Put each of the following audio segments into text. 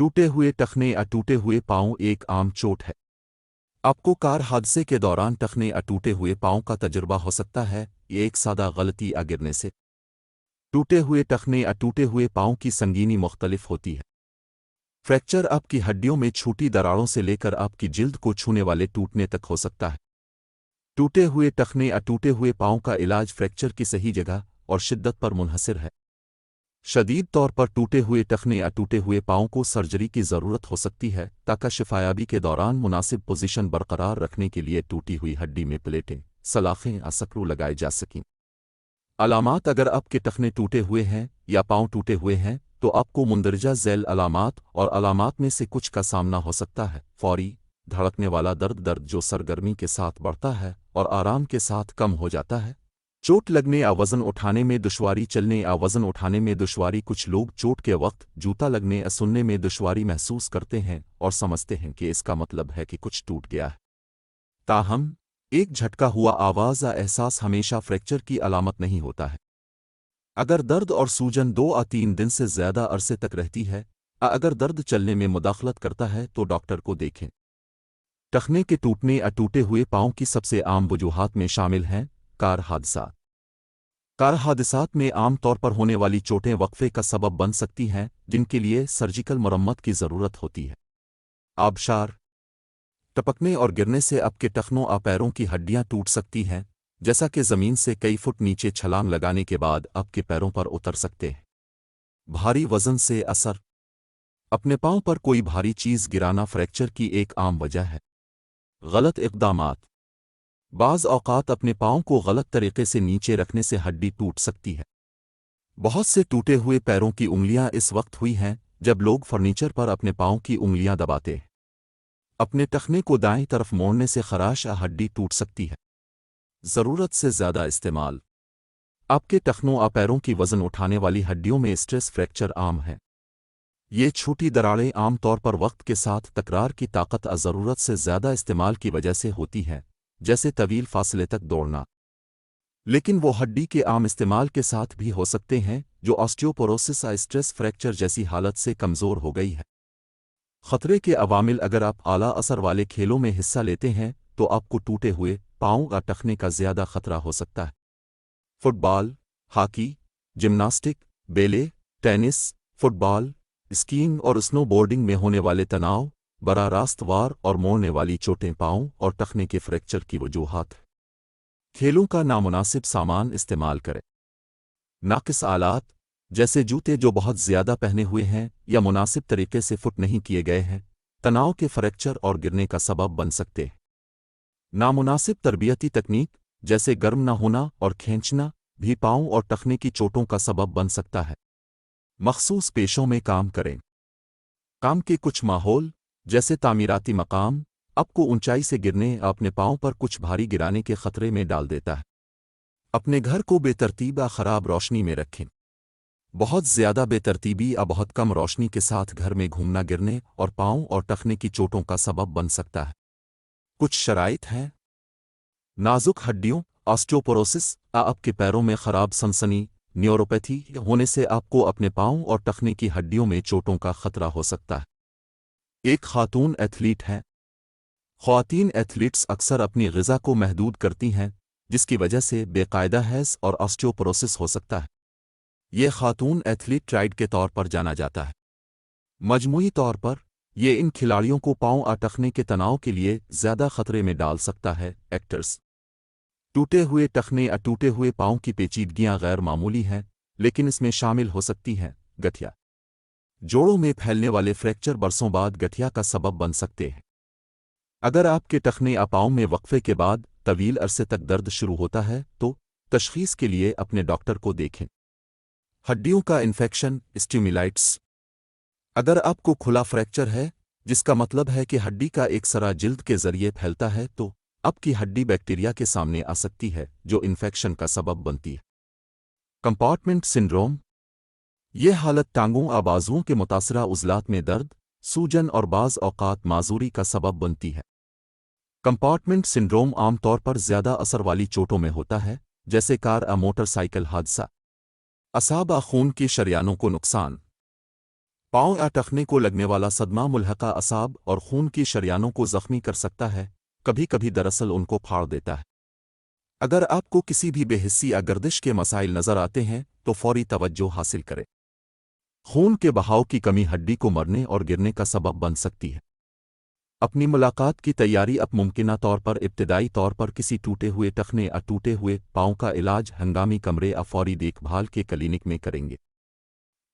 टूटे हुए टखने या टूटे हुए पांव एक आम चोट है। आपको कार हादसे के दौरान टखने या टूटे हुए पांव का तजुर्बा हो सकता है। ये एक सादा गलती या गिरने से टूटे हुए टखने या टूटे हुए पांव की संगीनी मुख्तलिफ होती है। फ्रैक्चर आपकी हड्डियों में छोटी दरारों से लेकर आपकी जिल्द को छूने वाले टूटने तक हो सकता है। टूटे हुए टखने या टूटे हुए पांव का इलाज फ्रैक्चर की सही जगह और शिद्दत पर मुनहसर है। शदीद तौर पर टूटे हुए टखने या टूटे हुए पांव को सर्जरी की ज़रूरत हो सकती है ताकि शिफायाबी के दौरान मुनासिब पोजीशन बरकरार रखने के लिए टूटी हुई हड्डी में प्लेटें, सलाखें या स्क्रू लगाए जा सकें। अलामात: अगर आपके टखने टूटे हुए हैं या पांव टूटे हुए हैं तो आपको मुंदरजा झैल अलामात और अलामात में से कुछ का सामना हो सकता है। फौरी धड़कने वाला दर्द जो सरगर्मी के साथ बढ़ता है और आराम के साथ कम हो जाता है। चोट लगने या वज़न उठाने में दुश्वारी: चलने या वज़न उठाने में दुश्वारी। कुछ लोग चोट के वक्त जूता लगने या सुनने में दुश्वारी महसूस करते हैं और समझते हैं कि इसका मतलब है कि कुछ टूट गया है। ताहम एक झटका हुआ आवाज़ या एहसास हमेशा फ्रैक्चर की अलामत नहीं होता है। अगर दर्द और सूजन 2 या 3 दिन से ज़्यादा अरसे तक रहती है या अगर दर्द चलने में मुदाखलत करता है तो डॉक्टर को देखें। टखने के टूटने या टूटे हुए पांव की सबसे आम वजूहात में शामिल हैं कार हादसा। कार हादसात में आम तौर पर होने वाली चोटें वक्फे का सबब बन सकती हैं जिनके लिए सर्जिकल मरम्मत की ज़रूरत होती है। आबशार: टपकने और गिरने से आपके टखनों या पैरों की हड्डियां टूट सकती हैं, जैसा कि ज़मीन से कई फुट नीचे छलांग लगाने के बाद आपके पैरों पर उतर सकते हैं। भारी वज़न से असर: अपने पांव पर कोई भारी चीज़ गिराना फ्रैक्चर की एक आम वजह है। गलत इक़दामात: बाज़ औक़ात अपने पांव को गलत तरीके से नीचे रखने से हड्डी टूट सकती है। बहुत से टूटे हुए पैरों की उंगलियां इस वक्त हुई हैं जब लोग फर्नीचर पर अपने पांव की उंगलियां दबाते हैं। अपने टखने को दाएं तरफ मोड़ने से खराश या हड्डी टूट सकती है। ज़रूरत से ज़्यादा इस्तेमाल: आपके टखनों या पैरों की वज़न उठाने वाली हड्डियों में स्ट्रेस फ्रैक्चर आम है। ये छोटी दरारें आम तौर पर वक्त के साथ तकरार की ताकत या ज़रूरत से ज़्यादा इस्तेमाल की वजह से होती हैं, जैसे तवील फासले तक दौड़ना। लेकिन वो हड्डी के आम इस्तेमाल के साथ भी हो सकते हैं जो ऑस्टियोपोरोसिस या स्ट्रेस फ्रैक्चर जैसी हालत से कमज़ोर हो गई है। खतरे के अवामिल: अगर आप आला असर वाले खेलों में हिस्सा लेते हैं तो आपको टूटे हुए पांव या टखने का ज़्यादा खतरा हो सकता है। फुटबॉल, हॉकी, जिम्नास्टिक, बेले, टेनिस, फुटबॉल, स्कीइंग और स्नोबोर्डिंग में होने वाले तनाव बराह रास्त वार और मोड़ने वाली चोटें पांव और टखने के फ्रैक्चर की वजूहात। खेलों का नामुनासिब सामान इस्तेमाल करें। नाकिस आलात जैसे जूते जो बहुत ज़्यादा पहने हुए हैं या मुनासिब तरीके से फिट नहीं किए गए हैं, तनाव के फ्रैक्चर और गिरने का सबब बन सकते हैं। नामुनासिब तरबियती तकनीक जैसे गर्म न होना और खींचना भी पांव और टखने की चोटों का सबब बन सकता है। मखसूस पेशों में काम करें। काम के कुछ माहौल जैसे तामीराती मकाम आपको ऊंचाई से गिरने या अपने पांव पर कुछ भारी गिराने के खतरे में डाल देता है। अपने घर को बेतरतीब या खराब रोशनी में रखें। बहुत ज़्यादा बेतरतीबी या बहुत कम रोशनी के साथ घर में घूमना गिरने और पांव और टखने की चोटों का सबब बन सकता है। कुछ शराइत हैं: नाजुक हड्डियों ऑस्टियोपोरोसिस या आपके पैरों में खराब सनसनी न्यूरोपैथी होने से आपको अपने पांव और टखने की हड्डियों में चोटों का खतरा हो सकता है। एक खातून एथलीट हैं। ख्वातीन एथलीट्स अक्सर अपनी ग़िज़ा को महदूद करती हैं जिसकी वजह से बेकायदा हैज़ और ऑस्टियोपोरोसिस हो सकता है। ये खातून एथलीट ट्राइड के तौर पर जाना जाता है। मजमूई तौर पर ये इन खिलाड़ियों को पांव और टखने के तनाव के लिए ज़्यादा खतरे में डाल सकता है। एक्टर्स: टूटे हुए टखने या टूटे हुए पांव की पेचीदगियां गैर मामूली हैं, लेकिन इसमें शामिल हो सकती हैं गठिया। जोड़ों में फैलने वाले फ्रैक्चर बरसों बाद गठिया का सबब बन सकते हैं। अगर आपके टखने या पांव में वक्फे के बाद तवील अरसे तक दर्द शुरू होता है तो तशख़ीस के लिए अपने डॉक्टर को देखें। हड्डियों का इन्फेक्शन स्टिम्युलाइट्स: अगर आपको खुला फ्रैक्चर है जिसका मतलब है कि हड्डी का एक सरा जिल्द के ज़रिए फैलता है तो आपकी हड्डी बैक्टीरिया के सामने आ सकती है जो इन्फेक्शन का सबब बनती है। कंपार्टमेंट सिंड्रोम: यह हालत टांगों या बाजुओं के मुतासरा उज़लात में दर्द, सूजन और बाज़ औक़ात माजूरी का सबब बनती है। कंपार्टमेंट सिंड्रोम आमतौर पर ज़्यादा असर वाली चोटों में होता है जैसे कार या मोटरसाइकिल हादसा। असाब या खून की शरियानों को नुकसान। पाँव या टखने को लगने वाला सदमा मुल्हका असाब और खून की शरियानों को जख्मी कर सकता है, कभी कभी दरअसल उनको फाड़ देता है। अगर आपको किसी भी बेहिस्सी या गर्दिश के मसाइल नजर आते हैं तो फौरी तवज्जो हासिल करें। खून के बहाव की कमी हड्डी को मरने और गिरने का सबब बन सकती है। अपनी मुलाकात की तैयारी अब मुमकिना तौर पर इब्तदाई तौर पर किसी टूटे हुए टखने या टूटे हुए पाँव का इलाज हंगामी कमरे या फौरी देखभाल के क्लिनिक में करेंगे।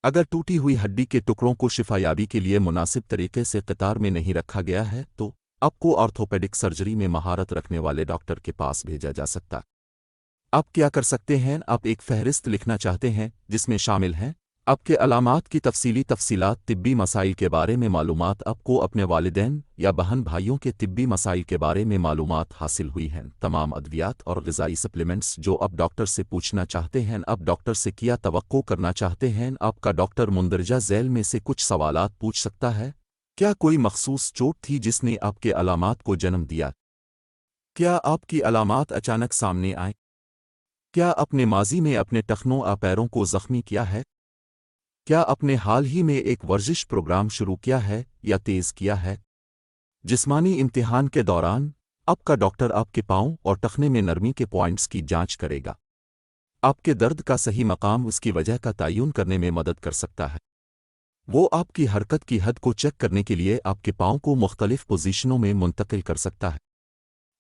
अगर टूटी हुई हड्डी के टुकड़ों को शिफायाबी के लिए मुनासिब तरीके से कतार में नहीं रखा गया है तो आपको ऑर्थोपेडिक सर्जरी में महारत रखने वाले डॉक्टर के पास भेजा जा सकता है। आप क्या कर सकते हैं? आप एक फहरिस्त लिखना चाहते हैं जिसमें शामिल हैं आपके अलामात की तफसीलात, तिब्बी मसाइल के बारे में मालूमात, आपको अपने वालिदैन या बहन भाइयों के तिब्बी मसाइल के बारे में मालूमात हासिल हुई हैं, तमाम अद्वियात और ग़िज़ाई सप्लीमेंट्स जो आप डॉक्टर से पूछना चाहते हैं, आप डॉक्टर से क्या तवक्को करना चाहते हैं। आपका डॉक्टर मुंदरजा झैल में से कुछ सवालात पूछ सकता है। क्या कोई मखसूस चोट थी जिसने आपके अलामात को जन्म दिया? क्या आपकी अलामात अचानक सामने आए? क्या अपने माजी में अपने टखनों या पैरों को ज़ख्मी किया है? क्या आपने हाल ही में एक वर्जिश प्रोग्राम शुरू किया है या तेज़ किया है? जिस्मानी इम्तिहान के दौरान आपका डॉक्टर आपके पाँव और टखने में नरमी के पॉइंट्स की जांच करेगा। आपके दर्द का सही मकाम उसकी वजह का तयन करने में मदद कर सकता है। वो आपकी हरकत की हद को चेक करने के लिए आपके पाँव को मुख्तलिफ पोजीशनों में मुंतकिल कर सकता है।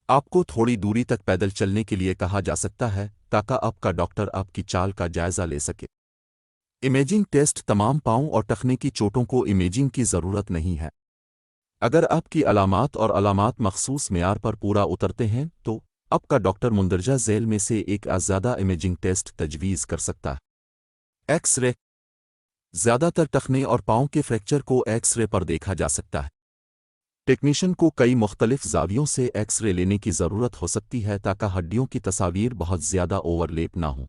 आपको थोड़ी दूरी तक पैदल चलने के लिए कहा जा सकता है ताकि आपका डॉक्टर आपकी चाल का जायजा ले सके। इमेजिंग टेस्ट, तमाम पाँव और टखने की चोटों को इमेजिंग की ज़रूरत नहीं है। अगर आपकी अलामात और अलामात मखसूस मेयार पर पूरा उतरते हैं तो आपका डॉक्टर मुंदरजा झैल में से एक ज़्यादा इमेजिंग टेस्ट तजवीज़ कर सकता है। एक्स-रे। ज़्यादातर टखने और पाँव के फ्रैक्चर को एक्स-रे पर देखा जा सकता है। टेक्नीशियन को कई मुख्तलिफ ज़ावियों से एक्स-रे लेने की ज़रूरत हो सकती है ताकि हड्डियों की तस्वीर बहुत ज़्यादा ओवरलेप ना हो।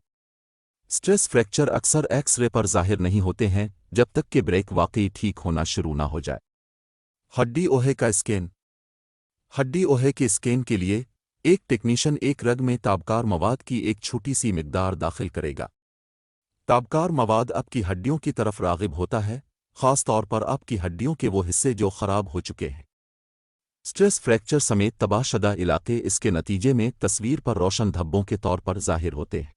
स्ट्रेस फ्रैक्चर अक्सर एक्स-रे पर ज़ाहिर नहीं होते हैं जब तक कि ब्रेक वाकई ठीक होना शुरू ना हो जाए। हड्डी ओहे का स्कैन। हड्डी ओहे के स्कैन के लिए एक टेक्नीशियन एक रग में ताबकार मवाद की एक छोटी सी मिकदार दाखिल करेगा। ताबकार मवाद आपकी हड्डियों की तरफ राग़िब होता है, ख़ास तौर पर आपकी हड्डियों के वो हिस्से जो ख़राब हो चुके हैं। स्ट्रेस फ्रैक्चर समेत तबाहशुदा इलाके इसके नतीजे में तस्वीर पर रोशन धब्बों के तौर पर ज़ाहिर होते हैं।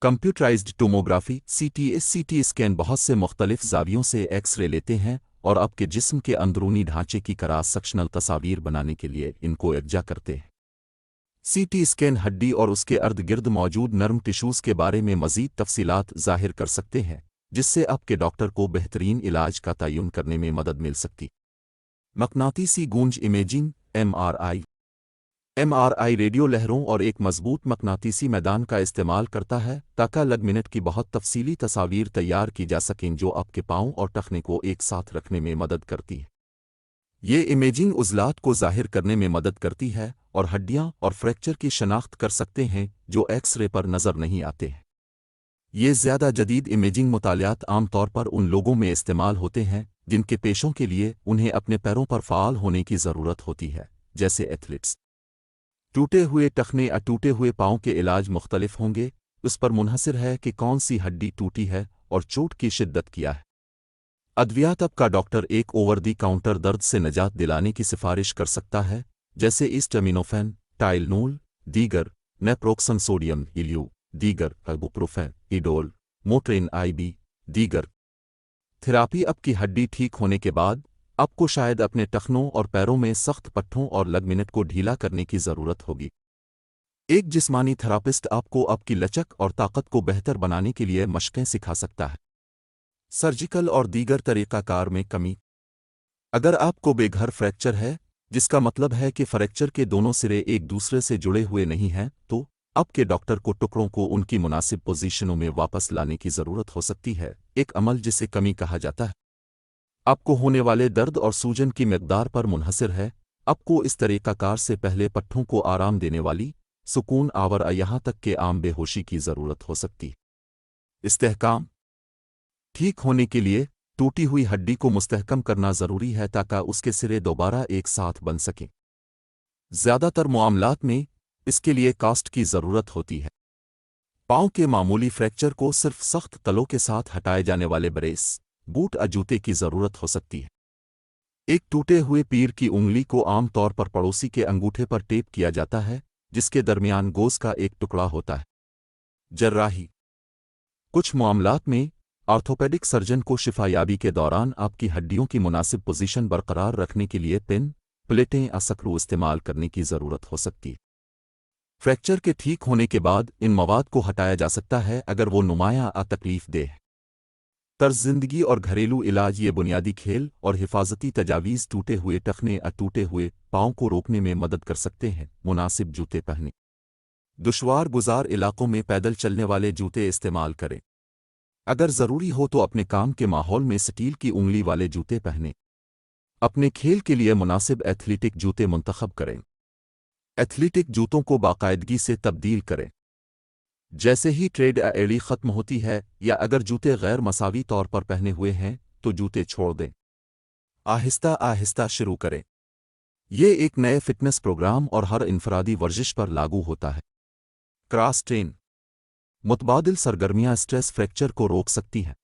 कंप्यूटराइज्ड टोमोग्राफी सीटी स्कैन बहुत से मुख्तलिफ ज़ावियों से एक्स-रे लेते हैं और आपके जिस्म के अंदरूनी ढांचे की क्रॉस सेक्शनल तस्वीर बनाने के लिए इनको यकजा करते हैं। सीटी स्कैन हड्डी और उसके अर्द गिर्द मौजूद नर्म टिश्यूज़ के बारे में मज़ीद तफसीलात ज़ाहिर कर सकते हैं जिससे आपके डॉक्टर को बेहतरीन इलाज का तयन करने में मदद मिल सकती। मकनातीसी गूंज इमेजिंग एमआरआई रेडियो लहरों और एक मजबूत मकनातीसी मैदान का इस्तेमाल करता है ताकि लग मिनट की बहुत तफसीली तस्वीर तैयार की जा सकें जो आपके पाँव और टखने को एक साथ रखने में मदद करती है। ये इमेजिंग उज़लात को ज़ाहिर करने में मदद करती है और हड्डियाँ और फ्रैक्चर की शनाख्त कर सकते हैं जो एक्स-रे पर नज़र नहीं आते हैं। ये ज़्यादा जदीद इमेजिंग मुतालियात आमतौर पर उन लोगों में इस्तेमाल होते हैं जिनके पेशों के लिए उन्हें अपने पैरों पर फ़ाल होने की ज़रूरत होती है, जैसे एथलीट्स। टूटे हुए टखने या टूटे हुए पाँव के इलाज मुख्तलिफ होंगे, उस पर मुनहसिर है कि कौन सी हड्डी टूटी है और चोट की शिद्दत क्या है। अद्वियात आपका डॉक्टर एक ओवर दी काउंटर दर्द से निजात दिलाने की सिफारिश कर सकता है, जैसे एस्टामिनोफेन, टाइलनोल, दीगर नेप्रोक्सन सोडियम इल्यू, दीगर इबुप्रोफेन, इडोल, मोट्रेन आईबी, दीगर। थेरापी आपकी हड्डी ठीक होने के बाद आपको शायद अपने टखनों और पैरों में सख्त पट्टों और लगमिनट को ढीला करने की ज़रूरत होगी। एक जिस्मानी थेरापिस्ट आपको आपकी लचक और ताकत को बेहतर बनाने के लिए मशक़ें सिखा सकता है। सर्जिकल और दीगर तरीक़ाकार में कमी। अगर आपको बेघर फ्रैक्चर है, जिसका मतलब है कि फ्रैक्चर के दोनों सिरे एक दूसरे से जुड़े हुए नहीं हैं, तो आपके डॉक्टर को टुकड़ों को उनकी मुनासिब पोजीशनों में वापस लाने की ज़रूरत हो सकती है, एक अमल जिसे कमी कहा जाता है। आपको होने वाले दर्द और सूजन की मिक़दार पर मुनहसिर है। आपको इस तरीक़ाकार से पहले पट्ठों को आराम देने वाली सुकून आवर यहाँ तक के आम बेहोशी की ज़रूरत हो सकती। इस्तेहकाम। ठीक होने के लिए टूटी हुई हड्डी को मुस्तहकम करना ज़रूरी है ताकि उसके सिरे दोबारा एक साथ बन सकें। ज़्यादातर मामलात में इसके लिए कास्ट की ज़रूरत होती है। पाँव के मामूली फ्रैक्चर को सिर्फ सख्त तलों के साथ हटाए जाने वाले ब्रेस बूट या जूते की ज़रूरत हो सकती है। एक टूटे हुए पैर की उंगली को आम तौर पर पड़ोसी के अंगूठे पर टेप किया जाता है, जिसके दरमियान गोज़ का एक टुकड़ा होता है। जर्राही। कुछ मामलात में ऑर्थोपेडिक सर्जन को शिफायाबी के दौरान आपकी हड्डियों की मुनासिब पोजीशन बरकरार रखने के लिए पिन, प्लेटें या स्क्रू इस्तेमाल करने की ज़रूरत हो सकती है। फ्रैक्चर के ठीक होने के बाद इन मवाद को हटाया जा सकता है अगर वो नुमायां या तकलीफ दे। तर्ज ज़िंदगी और घरेलू इलाज। ये बुनियादी खेल और हिफाजती तजावीज़ टूटे हुए टखने या टूटे हुए पाँव को रोकने में मदद कर सकते हैं। मुनासिब जूते पहने। दुश्वार गुजार इलाकों में पैदल चलने वाले जूते इस्तेमाल करें। अगर ज़रूरी हो तो अपने काम के माहौल में स्टील की उंगली वाले जूते पहनें। अपने खेल के लिए मुनासिब एथलीटिक जूते मुंतखब करें। एथलीटिक जूतों को बाकायदगी से तब्दील करें जैसे ही ट्रेड या एड़ी ख़त्म होती है, या अगर जूते गैर मसावी तौर पर पहने हुए हैं तो जूते छोड़ दें। आहिस्ता आहिस्ता शुरू करें। ये एक नए फिटनेस प्रोग्राम और हर इनफरादी वर्जिश पर लागू होता है। Cross train. मुतबादिल सरगर्मियाँ स्ट्रेस फ्रैक्चर को रोक सकती हैं।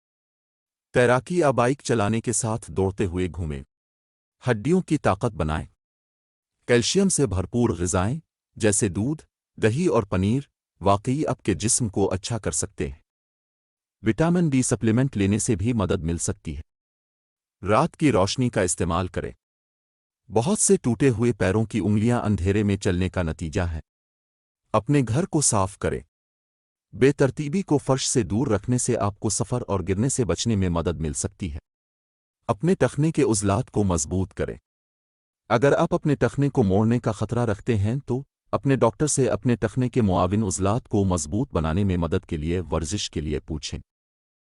तैराकी या बाइक चलाने के साथ दौड़ते हुए घूमें। हड्डियों की ताकत बनाएं। कैल्शियम से भरपूर ग़िज़ाएं जैसे दूध, दही और पनीर वाकई आपके जिस्म को अच्छा कर सकते हैं। विटामिन डी सप्लीमेंट लेने से भी मदद मिल सकती है। रात की रोशनी का इस्तेमाल करें। बहुत से टूटे हुए पैरों की उंगलियां अंधेरे में चलने का नतीजा है। अपने घर को साफ करें। बेतरतीबी को फर्श से दूर रखने से आपको सफ़र और गिरने से बचने में मदद मिल सकती है। अपने टखने के उज़लात को मजबूत करें। अगर आप अपने टखने को मोड़ने का खतरा रखते हैं तो अपने डॉक्टर से अपने टखने के मुआविन उज़लात को मजबूत बनाने में मदद के लिए वर्जिश के लिए पूछें।